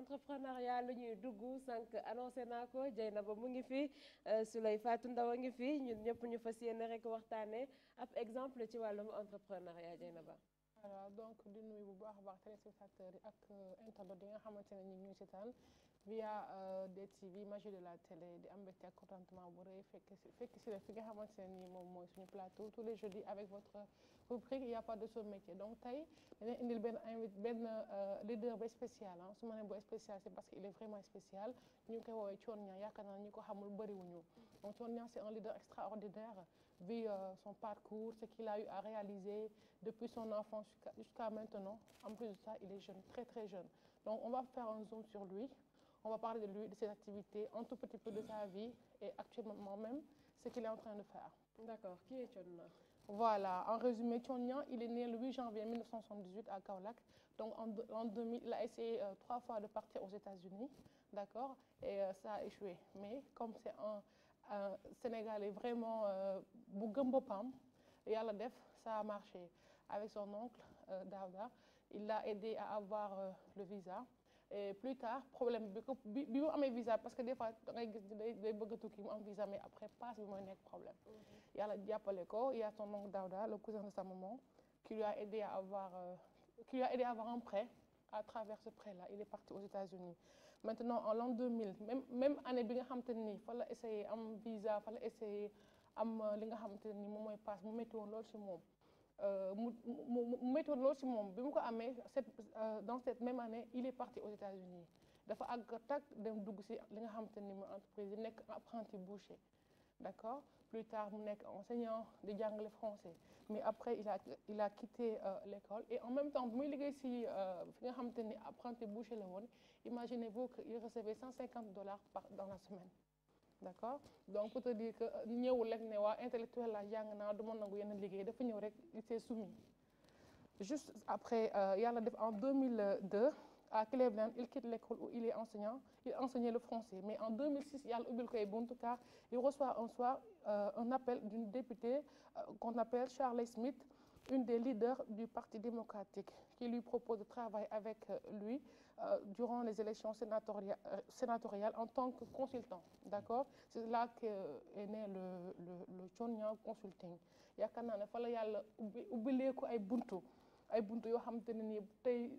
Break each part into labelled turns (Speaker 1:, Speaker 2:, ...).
Speaker 1: entrepreneuriat la ñuy dugg sànq annoncé naa ko Dieynaba mu ngi fi Souley Fatou Ndaw a ngi fi ñun ñëpp ñu fas yéene rek waxtaanee ab exemple ci wàllum entrepreneuriat Dieynaba.
Speaker 2: voilà donc di nuyu bu baax a baax téléspectateurs yi ak internautes yi nga xamante ne ñu ngi ñuy seetaan via DTV Magie de la télé di am mbégte ak contentement bu rëy fekk si la fi nga xamante ne nii moom mooy suñu plateau tous les jeudis avec votre rubrique il y a pas de sous-métier donc tey dañuy indil benn leader bu spécial ah su ma nee bu spécial c'est parce que il est vraiment spécial ñu ngi koy woowee Thione Niang yaakaar naa ñi ko xamul bëriwuñu donc Thione Niang c'est un leader extraordinaire vu son parcours ce qu'il a eu à réaliser depuis son enfance jusqu'à maintenant en plus de ça il est jeune très très jeune donc on va faire un zoom sur lui. On va parler de lui, de ses activités, un tout petit peu de sa vie et actuellement même ce qu'il est en train de faire.
Speaker 1: D'accord. Qui est Thione Niang?
Speaker 2: Voilà, en résumé, Thione Niang, il est né le 8 janvier 1978 à Kaolack. Donc en 2000, il a essayé 3 fois de partir aux États-Unis, d'accord, et ça a échoué. Mais comme c'est un Sénégalais vraiment bu gëm boppam, yàlla def, ça a marché. Avec son oncle Daouda, il l'a aidé à avoir le visa. Et plus tard problème bi mu amee visa parce que des fois da ngay gis day bëgg a tukki mu am visa mais après passe bi mooy nekk problème. Yàlla jàppale ko il y a son oncle Daouda le cousin de sa maman qui lui a aidé à avoir un prêt. À travers ce prêt-là il est parti aux États-Unis maintenant en l'an 2000 même année bi nga xamante ne nii fa la essayé am visa fa la essayé am li nga xamante ne nii moom mooy passe mu métti woon lool ci moom. mu méttoon loolu si moom bi mu ko amee dans cette même année il est parti aux États-Unis dafa àgg tak dem dugg si li nga xamante ni mu entreprise yi nekk apprenti boucher d'accord plus tard mu nekk enseignant di jàngale français mais après il a quitté l'école et en même temps bu muy liggéey si fi nga xamante ni apprenti boucher la woon imaginez-vous que il recevait $150 dans la semaine. D'accord donc pour te dire que ñëwul rek ne waa intellectuel la jàng naa du ma nangu yenn liggéey dafa ñëw rek il s'est soumis juste après yàlla def en 2002 à Cleveland il quitte l'école où il est enseignant il enseignait le français mais en 2006 yàlla ubbil ko ay buntu car il reçoit un soir un appel d'une députée qu'on appelle Charlie Smith une des leaders du Parti démocratique qui lui propose de travailler avec lui durant les élections sénatoriales en tant que consultant, d'accord? C'est là qu'est né le Thione Niang Consulting yaakaar naa ne fa la yàlla ubbilee ko ay buntu yoo xamante ne nii tey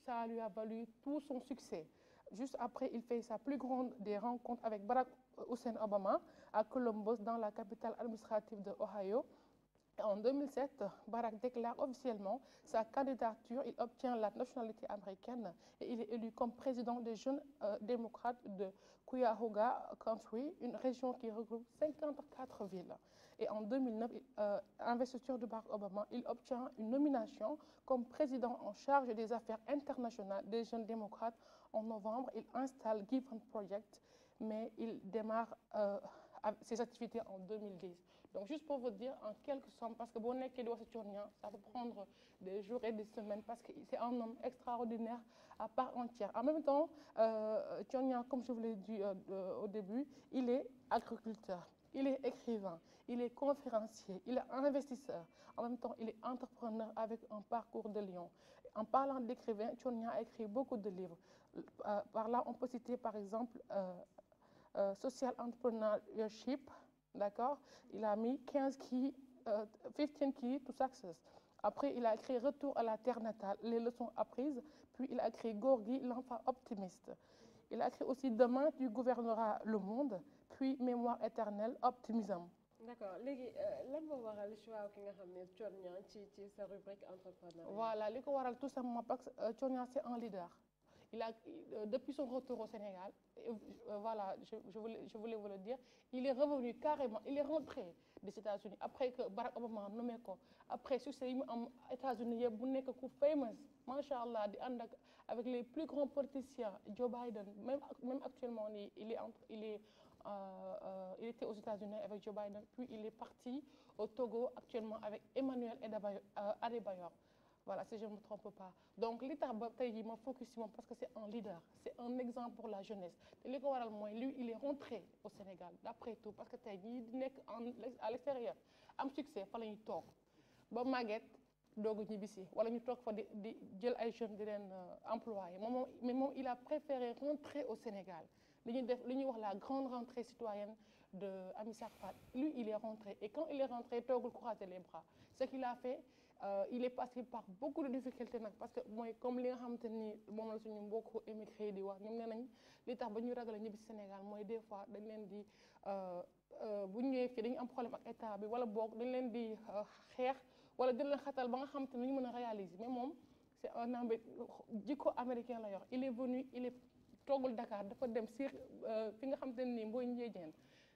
Speaker 2: ça lui a valu tout son succès. Juste après, il fait sa plus grande des rencontres avec Barack Hussein Obama à Columbus dans la capitale administrative de Ohio. En 2007, Barack déclare officiellement sa candidature. Il obtient la nationalité américaine et il est élu comme président des jeunes démocrates de Cuyahoga County, une région qui regroupe 54 villes. Et en 2009, investiture de Barack Obama, il obtient une nomination comme président en charge des affaires internationales des jeunes démocrates. En novembre, il installe Given Project, mais il démarre ses activités en 2010. Donc juste pour vous dire en quelques sommes, parce que boo nekkee di wax ci Thione Niang ça peut prendre des jours et des semaines parce que c'est un homme extraordinaire à part entière. En même temps, Thione Niang, comme je vous l'ai dit au début, il est agriculteur, il est écrivain, il est conférencier, il est investisseur. En même temps, il est entrepreneur avec un parcours de lion. En parlant d'écrivain, Thione Niang a écrit beaucoup de livres. Par là, on peut citer par exemple Social Entrepreneurship, d'accord? Il a mis 15 keys to Success. Après, il a écrit Retour à la terre natale, les leçons apprises. Puis, il a écrit Gorgui, l'enfant optimiste. Il a écrit aussi Demain, tu gouverneras le monde. Puis, Mémoire éternelle, Optimisme.
Speaker 1: D'accord léegi lan moo waral choix ki nga xam ne Thione Niang ci sa rubrique entrepreneuriat.
Speaker 2: Voilà li ko waral tout simplement parce que Thione Niang c'est un leader. Il a depuis son retour au Sénégal voilà je voulais vous le dire il est revenu carrément il est rentré des États-Unis après que Barack Obama nommé ko après succès yi mu am États-Unis yëpp bu nekk ku famous macha allah di ànd avec les plus grands politiciens Joe Biden même actuellement nii il était aux États-Unis avec Joe Biden puis il est parti au Togo actuellement avec Emmanuel Adebayor. Voilà, si je ne me trompe pas. Donc, l'État, il m'a focus sur moi parce que c'est un leader, c'est un exemple pour la jeunesse. Et lui, il est rentré au Sénégal, d'après tout, parce que il est à l'extérieur. Am succès, il fallait qu'il tourne. Bon, Maguette, doog a ñibbisi wala ñu toog fa di jël ay jeunes di leen employé mais moom il a préféré rentrer au Sénégal li ñuy wax la grande rentrée citoyenne de Amissar Fall. Lui il est rentré et quand il est rentré toogul croiser les bras ce qu'il a fait il est passé par beaucoup de difficultés nag parce que mooy comme li nga xamante ni moom la suñu mbokku émigré di wax ñoom nee nañ li tax ba ñuy ragal a ñibbi Sénégal mooy des fois dañ leen di bu ñu ñëwee fii dañu am problème ak état bi wala boog dañ leen di xeex wala di leen xatal ba nga xamante ni ñu mën a réaliser mais moom c'est un jikko américain la yor il est venu il est toogul Dakar dafa dem si fi nga xamante ne nii mooy Ndiédiène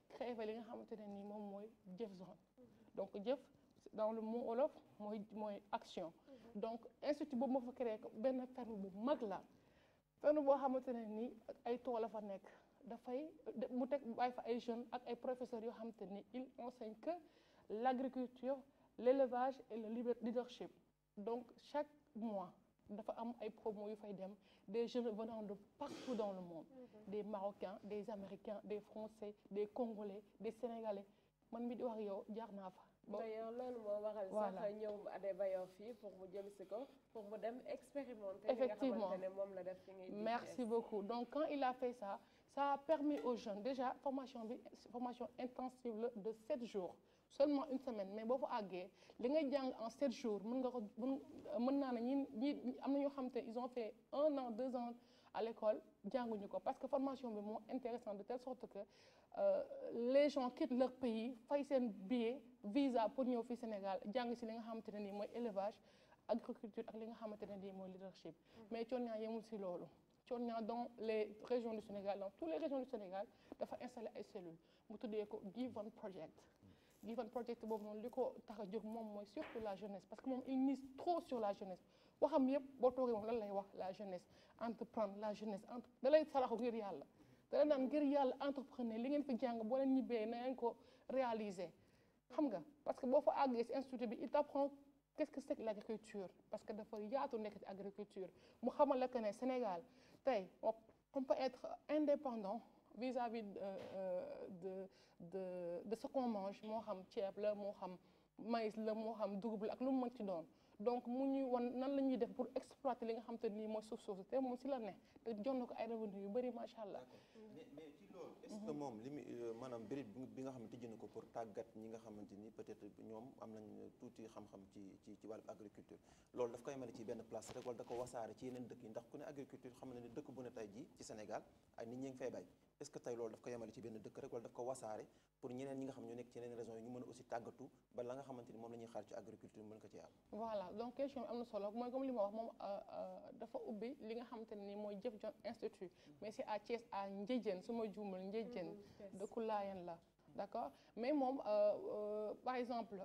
Speaker 2: créé fa li nga xamante ne nii moom mooy Jëf Zone donc jëf dans le mot wolof mooy action donc institut boobu moo fa créé benn ferme bu mag la ferme boo xamante ne nii ay tool la fa nekk dafay mu teg bàyyi fa ay jeunes ak ay professeurs yoo xamante ni ils enseignent que l'agriculture l'élevage et le leadership donc chaque mois dafa am ay promos yu fay dem des jeunes venant de partout dans le monde des Marocains des Américains des Français des Congolais des Sénégalais man mi di wax yow jaar naa fa.
Speaker 1: d'ailleurs loolu moo waral sax ñëw Adebayor fii pour mu jël si ko pour mu dem expérimenter.
Speaker 2: Effectivement
Speaker 1: li nga xamante ne moom la def fi ngay.
Speaker 2: merci beaucoup donc quand il a fait ça ça a permis aux jeunes déjà formation intensive la de 7 jours seulement une semaine mais boo fa àggee li ngay jàng en 7 jours mën nga ko mën naa ne ñi am na ñoo xam te ils ont fait 1 an 2 ans à l'école jànguñu ko parce que formation bi moo intéressant de telle sorte que les gens quittent leur pays fay seen billet visa pour ñëw fii Sénégal jàng si li nga xamante ne nii mooy élevage agriculture ak li nga xamante ne nii mooy leadership mais Thionia yemul si loolu Thionia dans les régions du Sénégal dans toutes les régions du Sénégal dafa installé ay cellules mu tuddee ko Given Project Given Project boobu noonu li ko tax a jóg moom mooy surtout la jeunesse parce que moom il mise trop sur la jeunesse waxam yëpp boo toogee moom lan lay wax la jeunesse entreprendre la jeunesse da lay saraxu ngir yàlla da lay naan ngir yàlla entrepreneur li ngeen fi jàng boo leen ñibbee na ngeen ko réaliser xam nga parce que boo fa àggee si institut bi il t'apprend qu'est-ce que c'est que l'agriculture parce que dafa yaatu nekk ci agriculture mu xamal la que ne Sénégal tey on peut être indépendant vis-à-vis de ce qu'on mange moo xam ceeb la moo xam maïs la moo xam dugub la ak lu mu mën ci doon donc mu ñuy won nan la ñuy def pour exploiter li nga xam te nii mooy suuf soosu te moom si la ne te jox na ko ay revenus yu bëri macha allah.
Speaker 3: mais ci loolu est-ce que moom li mu maanaam béréb bi nga xam ne tijji na ko pour tàggat ñi nga xamante ni peut-être ñoom am nañ tuuti xam-xam ci wàllu agriculture loolu daf koy mel ci benn place rek wala da ko wasaare ci yeneen dëkk yi ndax ku ne agriculture xam na ne dëkk bu ne tey jii ci Sénégal ay nit ñi ngi fay bay est-ce que tey loolu daf ko yemale ci benn dëkk rek wala daf ko wasaare pour ñeneen ñi nga xam ñoo nekk ci yeneen régions yi ñu mën a aussi tàggatu ba la nga xamante ni moom la ñuy xaar ci agriculture mën ko ci am.
Speaker 2: voilà donc question bi am na solo mooy comme li ma wax moom dafa ubbi li nga xamante ne nii mooy Jëf Jon Institut mais c'est à Thiès à Ndiédiène su ma juumul Ndiédiène dëkku Laayeen la d'accord mais moom par exemple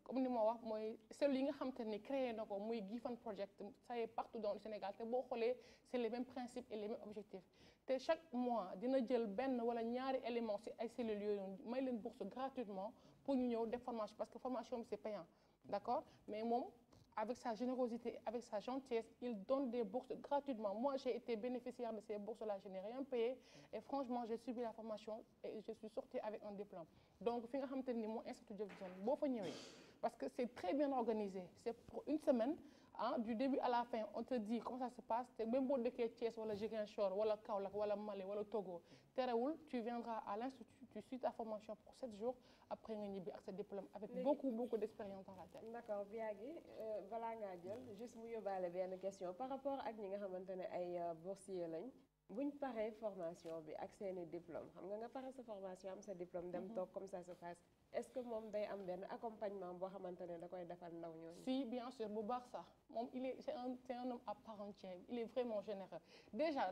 Speaker 2: comme ni ma wax mooy cellules yi nga xamante ni créé na ko muy Given Project ça y est partout dans le Sénégal te boo xoolee c'est les mêmes principes et les mêmes objectifs te chaque mois dina jël benn wala ñaari éléments ci ay cellules yooyu may leen bourse gratuitement pour ñu ñëw def formation parce que formation bi c'est payant d'accord mais moom avec sa générosité avec sa gentillesse il donne des bourses gratuitement moi j'ai été bénéficiaire de ces bourses-là je n'ai rien payé et franchement j'ai suivi la formation et je suis sortie avec un diplôme donc fi nga xamante ni moo institut Jëf Jon boo fa ñëwee parce que c'est très bien organisé c'est pour une semaine du début à la fin on te dit comment ça se passe te même boo dëkkee Thiès wala Ziguinchor wala Kaolack wala Mali wala Togo terewul tu viendras à l'institut tu suis ta formation pour 7 jours après nga ñibbi ak sa diplôme avec beaucoup d'expérience dans la tête.
Speaker 1: d'accord Biagui balaa ngaa jël juste mu yóbbaale benn question par rapport ak ñi nga xamante ne ay boursiers lañ buñ paree formation bi ak seeni diplôme xam nga pare sa formation am sa diplôme dem toog comme ça se passe est-ce que moom day am benn accompagnement boo xamante ne da koy defal ndaw ñooñu.
Speaker 2: si bien sûr bu baax sax moom c'est un homme à part entière il est vraiment généreux déjà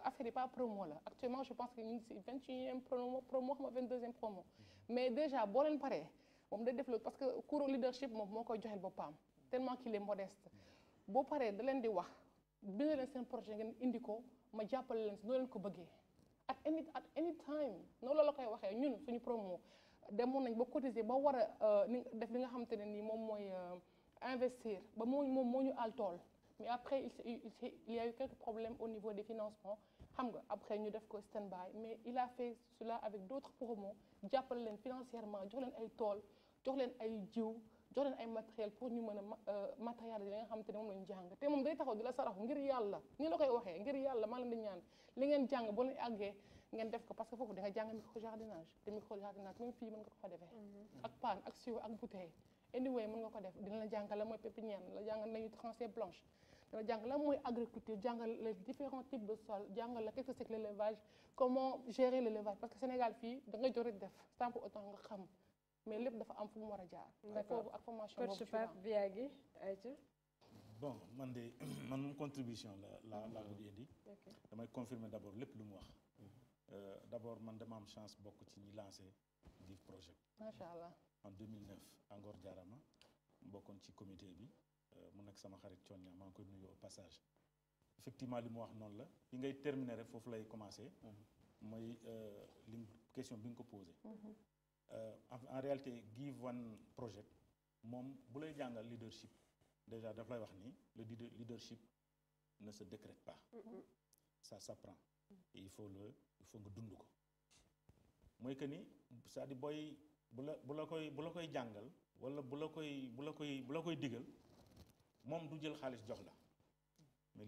Speaker 2: affaire yi pas promo la actuellement je pense que ñu ngi si 21e promo xam nga 22e promo mais déjà boo leen paree moom day def loolu parce que cours leadership moom moo koy joxel boppam tellement qu'il est modeste boo paree da leen di wax bind leen seen projet ngeen indi ko ma jàppale leen si noo leen ko bëggee at any time noonu la koy waxee ñun suñu promo demoon nañ ba cotiser ba war a def li nga xamante ne nii moom mooy investir ba moom moo ñu àll tool mais après il y a eu quelques problèmes au niveau des financements xam nga après ñu def ko stand-by mais il a fait cela avec d'autres promos jàppale leen financièrement jox leen ay tool jox leen ay jiw jox leen ay matériel pour ñu mën a matérialiser li nga xamante ne moom lañu jàng te moom day taxaw di la saraxu ngir yàlla ni la koy waxee ngir yàlla maa leen di ñaan li ngeen jàng boo leen àggee ngeen def ko parce que foofu da nga jàng micro jardinage te micro jardinage même fii mën nga ko fa defee ak paan ak siwo ak bouteille anyway mën nga ko def dina la jàngal la mooy pépinière la jàngal lañuy tranchée blanche dina jàngal la mooy agriculture jàngal les différents types de sol jàngal la qu'est-ce que c'est que l'élevage comment gérer l'élevage parce que Sénégal fii da ngay jot def sans pour autant nga xam mais lépp dafa am fu mu war a jaar. foofu ak formation boobu
Speaker 1: coach Pape Biagui ayca.
Speaker 4: bon man de man moom contribution la bëgg indi. damay confirmer d'abord lépp lu mu wax. d'abord man dama am chance bokk ci ñi lancé Give Project.
Speaker 2: macha allah
Speaker 4: en 2009 Angor Diarama bokkoon ci comité bi mu nekk sama xarit Thionia maa ngi koy nuyu au passage. effectivement li mu wax noonu la bi ngay terminer rek foofu lay commencer. mooy li question bi nga ko posé. En réalité Give One Project moom bu lay jàngal leadership déjà daf lay wax ni le leadership ne se décrète pas. Ça s'apprend. Et il faut nga dund ko mooy que ni c'est-à-dire booy bu la koy jàngal wala bu la koy digal moom du jël xaalis jox la mais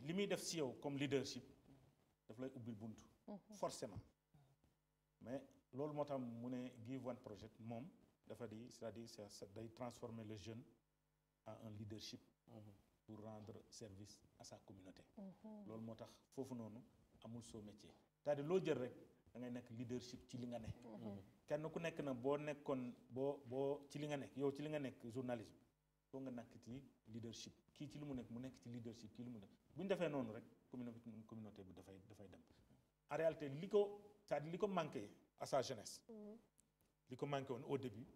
Speaker 4: li muy def si yow comme leadership daf lay ubbil buntu. forcément mais loolu moo tax mu ne Give One Project moom dafa di c'est-à-dire ça day transformer le jeune en un leadership. pour rendre service à sa communauté. loolu moo tax foofu noonu amul soo métier. c'est-à-dire loo jël rek da ngay nekk leadership ci li nga ne. kenn ku nekk na boo nekkoon boo ci li nga nekk yow ci li nga nekk journalisme foo nga nekk ci leadership kii ci li mu nekk ci leadership kii li mu nekk bu ñu defee noonu rek communauté bi dafay dem. en réalité c'est-à-dire li ko manqué à sa jeunesse. li ko manqué woon au début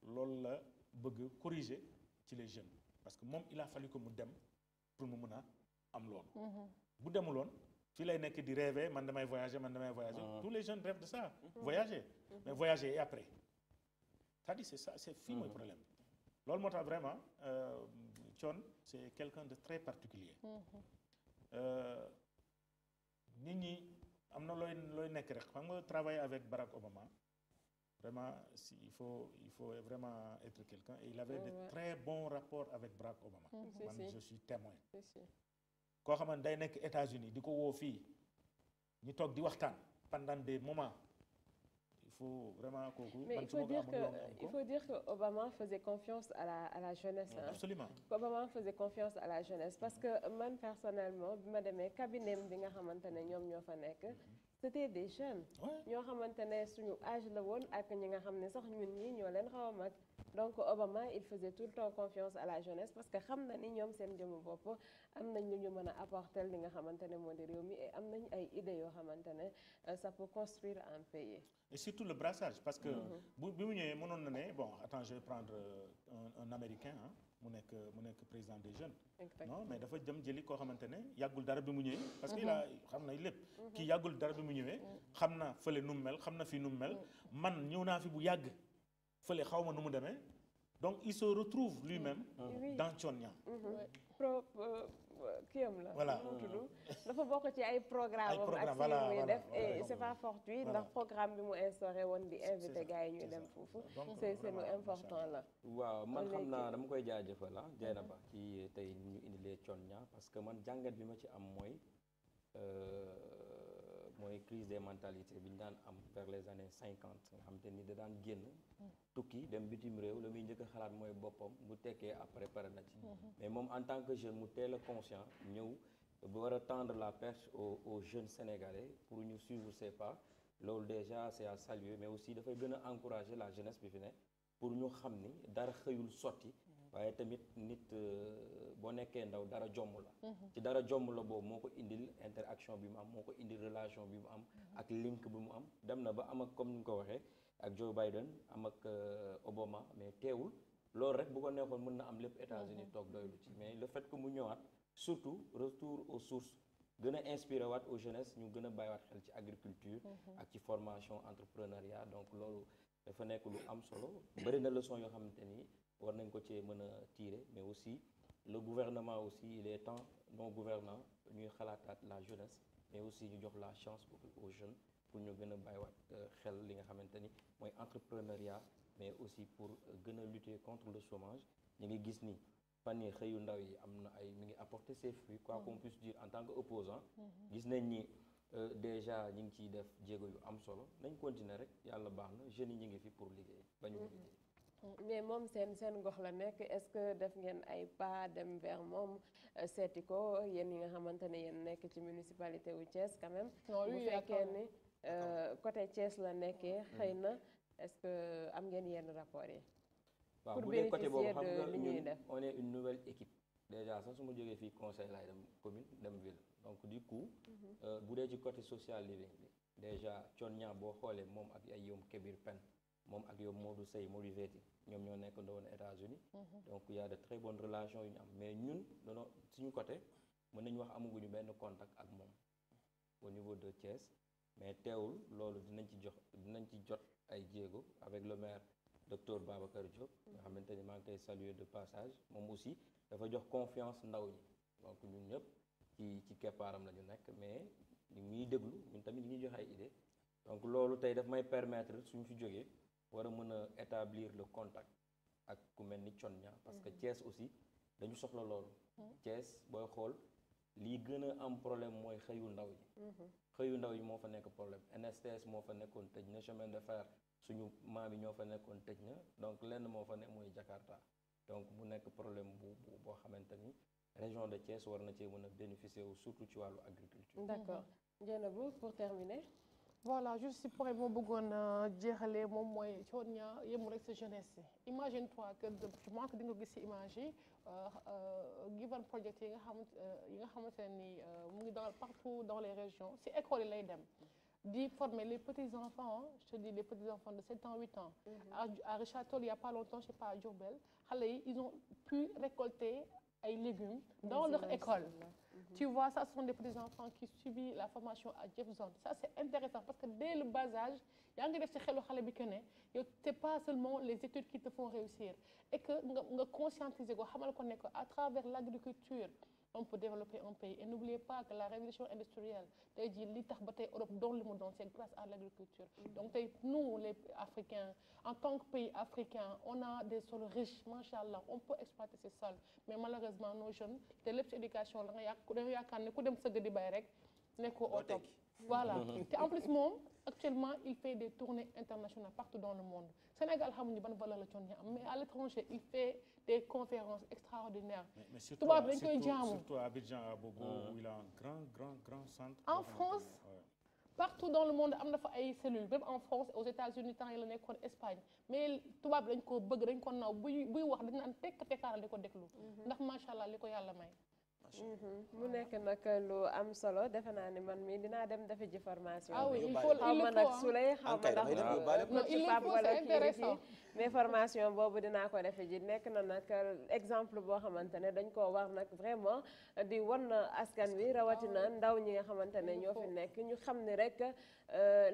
Speaker 4: loolu la bëgg corriger ci les jeunes parce que moom il a fallu que mu dem pour mu mën a am loolu. bu demuloon fii lay nekk di rêver man damay voyager. tous les jeunes rêvent de ça. voyager mais voyager et après c'est-à-dire c'est ça c'est fii mooy problème loolu moo tax vraiment Thione c'est quelqu'un de très particulier. nit ñi am na looy nekk rek xam nga travailler avec Barack Obama vraiment il faut vraiment être quelqu'un et il avait de très bons rapports avec Barack Obama. man je suis témoin. koo xamante day nekk États-Unis di ko woo fii ñu toog di waxtaan pendant des moments il faut vraiment kooku.
Speaker 1: mais il faut dire que Obama faisait confiance à la jeunesse.
Speaker 4: absolument
Speaker 1: Obama faisait confiance à la jeunesse parce que man personnellement bi ma demee cabinet bi nga xamante ne ñoom ñoo fa nekk. c'était des jeunes. ñoo xamante ne suñu âge la woon ak ñi nga xam ne sax ñun ñii ñoo leen xaw a mag donc Obama il faisait tout le temps confiance à la jeunesse parce que xam na ni ñoom seen jëmu bopp am nañ lu ñu mën a apporter li nga xamante ne moo di réew mi et am nañ ay idées yoo xamante ne ça peut construire un pays.
Speaker 4: et surtout le brassage parce que bi mu ñëwee mënoon na ne bon attends je vais prendre un américain mu nekk président des jeunes. non mais dafa jëm jëli koo xamante ne yàggul dara bi mu ñëwee. parce que il a xam na lépp. kii yàggul dara bi mu ñëwee. xam na fële nu mu mel xam na fii nu mu mel. man ñëw naa fi bu yàgg fële xaw ma nu mu demee donc il se retrouve lui-même. dans Thionia.
Speaker 1: kiyam la.
Speaker 4: voilà
Speaker 1: dafa bokk ci ay programme ak si muy def et c'est pas fortuit ndax programme bi mu instauré woon di invité gars yi ñuy dem foofu c'est lu important la.
Speaker 5: waaw man xam naa dama koy jaajëfal Dieynaba ci tey ñu indilee Thionia parce que man jàngat bi ma ci am mooy crise des mentalités bi ñu daan am vers les années 50 nga xam te ni da daan génn tukki dem bitim réew la muy njëkk a xalaat mooy boppam bu tekkee après pare na ci mais moom en tant que jeune mu teel a conscient ñëw bu war a tendre la perche aux jeunes sénégalais pour ñu suivre ses pas loolu déjà c'est à saluer mais aussi dafay gën a encourager la jeunesse bi fi ne pour ñu xam ni dara xëyul sotti waaye tamit nit boo nekkee ndaw dara jomm la ci dara jomm la boobu moo ko indil interaction bi mu am moo ko indil relation bi mu am ak link bi mu am dem na ba am ak comme ni nga ko waxee ak Joe Biden am ak Obama mais teewul loolu rek bu ko neexoon mën na am lépp États-Unis toog doylu ci mais le fait que mu ñëwaat surtout retour aux sources gën a inspiré waat aux jeunesses ñu gën a bàyyiwaat xel ci agriculture ak ci formation entrepreneuriat donc loolu dafa nekk lu am solo bëri na leçon yoo xamante ni war nañ ko cee mën a tirer mais aussi le gouvernement aussi il est temps non gouvernant ñuy xalaataat la jeunesse mais aussi ñu jox la chance aux jeunes pour ñu gën a bàyyiwaat xel li nga xamante ni mooy entrepreneuriat mais aussi pour gën a lutter contre le chômage ñu ngi gis ni fan yi xëyu ndaw yi am na ay mi ngi apporter ses fruits quoi qu'on puisse dire en tant que opposant gis nañ ni déjà ñu ngi ciy def jéego yu am solo nañ continuer rek yàlla baax na jeunes yi ñu ngi fi pour liggéey bañu liggéey
Speaker 1: mais moom seen gox la nekk est-ce que def ngeen ay pas dem vers moom seeti ko yéen yi nga xamante ne yéen nekk ci municipalité wu Thiès quand même bu fekkee ni côté Thiès la nekkee xëy na est-ce que am ngeen yenn rapport yi
Speaker 5: waaw
Speaker 1: pour
Speaker 5: bu dee côté boobu
Speaker 1: bénéficier
Speaker 5: xam
Speaker 1: de
Speaker 5: nga
Speaker 1: li ñuy
Speaker 5: ñun
Speaker 1: def
Speaker 5: on est une nouvelle équipe déjà sax su ma jógee fii conseil laay dem commune dem ville donc du coup bu dee ci côté social living bi déjà Thionia boo xoolee moom ak ay yoom Kébir Pen moom ak yow Modou Sey Modou Veti ñoom ñoo nekk ndowoon États-Unis donc il y a de très bonnes relations yu ñu am mais ñun dono suñu côté mën nañu wax amaguñu benn contact ak moom au niveau de Thiès mais teewul loolu dinañ ci jot ay jéego avec le maire docteur Babacar Diop nga xamante ni maa ngi koy saluer de passage moom aussi dafa jox confiance ndaw ñi donc ñun ñëpp ci keppaaram la ñu nekk mais ñu ngi déglu ñun tamit ñu ngi joxe ay idées donc loolu tey daf may permettre suñu fi jógee war a mën a établir le contact ak ku mel ni Thionia parce que Thiès aussi dañu soxla loolu Thiès booy xool lii gën a am problème mooy xëyu ndaw yi xëyu ndaw yi moo fa nekk problème NSTS moo fa nekkoon tëj na chemin de fer suñu maam yi ñoo fa nekkoon tëj na donc lenn moo fa nekk mooy Jakarta donc mu nekk problème boo xamante ni région de Thiès war na cee mën a bénéficier wu surtout ci wàllu agriculture.
Speaker 1: D'accord Dieynaba pour terminer.
Speaker 2: voilà juste si point moo bëggoon jeexalee moom mooy Thionia yemul rek sa jeunesse imagine toi que je pense que di nga gis si image yi given project yi nga xamante ne ni mu ngi partout dans les régions si école yi lay dem di former les petits enfants je te dis les petits enfants de 7 ans 8 ans à Richard Toll il y a pas longtemps je sais pas à Diourbel xale yi ils ont pu récolter ay légumes dans leur école. Tu vois, ça ce sont des petits enfants qui subissent la formation à Jefferson. Ça c'est intéressant parce que dès le bas âge, yaa ngi def ci xelu xale bi que ne yow c'est pas seulement les études qui te font réussir et que nga conscientiser ko xamal ko ne que à travers l'agriculture on peut développer un pays et n'oubliez pas que la révolution industrielle tey jii li tax ba tey Europe doon li mu doon c'est grâce à l'agriculture donc tey nous les Africains en tant que pays africain on a des sols riches machallah on peut exploiter ces sols mais malheureusement nos jeunes te lépp ci éducation la nga yaakaar ne ku dem sëgg di bay rek nekkoo au top voilà te en plus moom actuellement il fait des tournées internationales partout dans le monde Sénégal xamuñu ban valeur la Thionia am mais à l'étranger il fait des conférences extraordinaires.
Speaker 4: mais surtout surtout à Abidjan à Bogo où il a un grand centre.
Speaker 2: En France partout dans le monde am na fa ay cellules même en France aux États-Unis temps yi la nekkoon Espagne mais tubaab dañ ko bëgg dañ ko naw buy wax dañ naan tekkaaral di ko déglu ndax macha allah li ko yàlla may.
Speaker 1: mu nekk nag lu am solo defe naa ni man mii dinaa dem defi ji formation.
Speaker 2: ah oui il faut
Speaker 1: xaw ma nag su lay xaw ma ndax Pape wala kii mais formation boobu dinaa ko defe ji nekk na nag exemple boo xamante ne dañ koo war nag vraiment di wan askan wi rawatina ndaw ñi nga xamante ne ñoo fi nekk ñu xam ni rek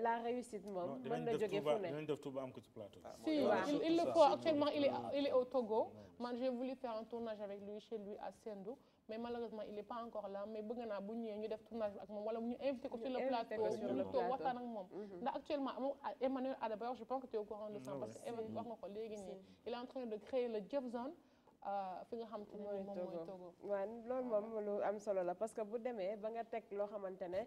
Speaker 1: la réussite moom mën na jóge fu ne.
Speaker 4: dinañ def Touba am ko ci plateau.
Speaker 2: si il le faut actuellement il est au Togo man j'ai voulu faire un tournage avec lui chez lui à Sendou. mais malheureusement il est pas encore là mais bëgg naa bu ñëwee ñu def tournage ak moom wala ñu invité ko sur le plateau ñu toog waxtaan ak moom ndax actuellement moom Emmanuel Adebayor je pense que tu es au courant de ça parce que Emmanuel wax nga ko léegi nii il est en train de créer le Jefferson fi nga xam te ne moom mooy Togo
Speaker 1: waaw loolu moom lu am solo la parce que bu demee ba nga teg loo xamante ne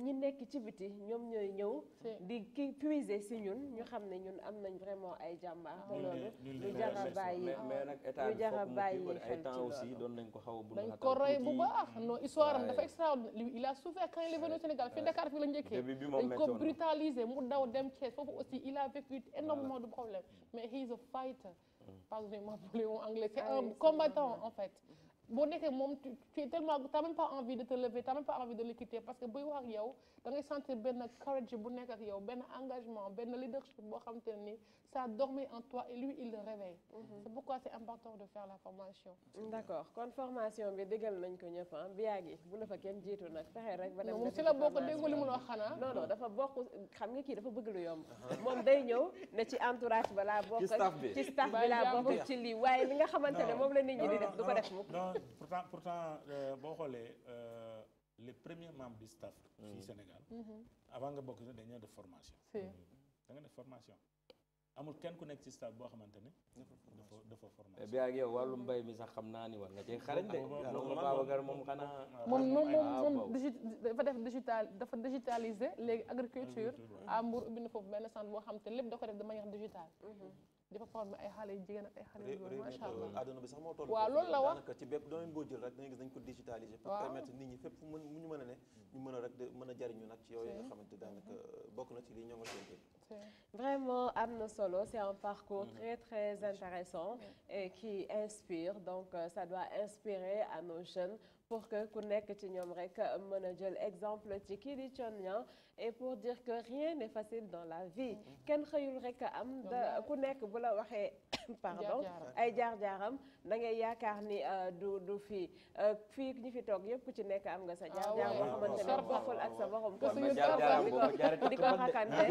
Speaker 1: ñi nekk ci biti ñoom ñooy ñëw di ki puiser si ñun ñu xam ne ñun am nañ vraiment ay jàmbaar te loolu lu jar a bàyyi
Speaker 5: mais nag état bi foog ay temps aussi doon nañ ko xaw a bu
Speaker 2: dañ ko roy bu baax non histoire am dafa extraordinaire il a souffert quand il est venu au Sénégal fii Dakar fii la njëkkee dañ ko brutaliser mu daw dem Thiès foofu aussi il a vécu énormément de problèmes mais he is a fighter pardonnez-moi pour le mot anglais c'est un combattant en fait boo nekkee moom tu es tellement t'as même pas envie de te lever t'as même pas envie de le quitter parce que buy wax ak yow da ngay sentir benn courage bu nekk ak yow benn engagement benn leadership boo xamante ne ni ça dormait en toi et lui il le réveille c'est pourquoi c'est important de faire la formation
Speaker 1: d'accord kon formation bi déggal nañ ko ñëpp biyaagi bu la fa kenn jiitu nag fexe rek ba dem
Speaker 2: moom si la bokk déggu li mu wax xanaa
Speaker 1: non dafa bokk xam nga kii dafa bëgg lu yomb moom day ñëw ne ci entourage ba laa bokk ci staff bi laa bokk ci lii waaye li nga xamante ne moom la nit ñi di def du ko def mukk
Speaker 4: pourtant boo xoolee les premiers membres du staff fii Sénégal avant nga bokk dañoo def formation da nga def formation amul kenn ku nekk ci stade boo xamante ne dafa formation.
Speaker 5: bi ak yow wàllu mbay mi sax xam naa ni war nga cee xarañ de. moom Babacar moom xanaa.
Speaker 2: moom dafa digitaliser léegi agriculture à Mbour ubbi na foofu benn centre boo xam te lépp da ko def de manière digitale. dafa former ay xale yu jigéen ak ay xale yu góor macha allah.
Speaker 3: àdduna bi sax moo toll.
Speaker 2: waaw loolu la wax
Speaker 3: daanaka ci bépp domaine boo jël rek dañuy gis dañ ko digitaliser. pour permettre nit ñi fépp fu mu ñu mën a ne ñu mën a rek mën a jariñu nag ci yooyu nga xamante daanaka bokk na ci li ñoo nga seen
Speaker 1: vraiment am na solo c'est un parcours très très intéressant et qui inspire donc ça doit inspirer à nos jeunes pour que ku nekk ci ñoom rek mën a jël exemple ci kii di Thione Niang et pour dire que rien n'est facile dans la vie kenn xëyul rek am da ku nekk bu la waxee pardon ay jaar-jaaram da ngay yaakaar ni du fii ñi fi toog yëpp ku ci nekk am nga sa jaar-jaar boo xamante ne bokkul ak sa borom ko di ko xakante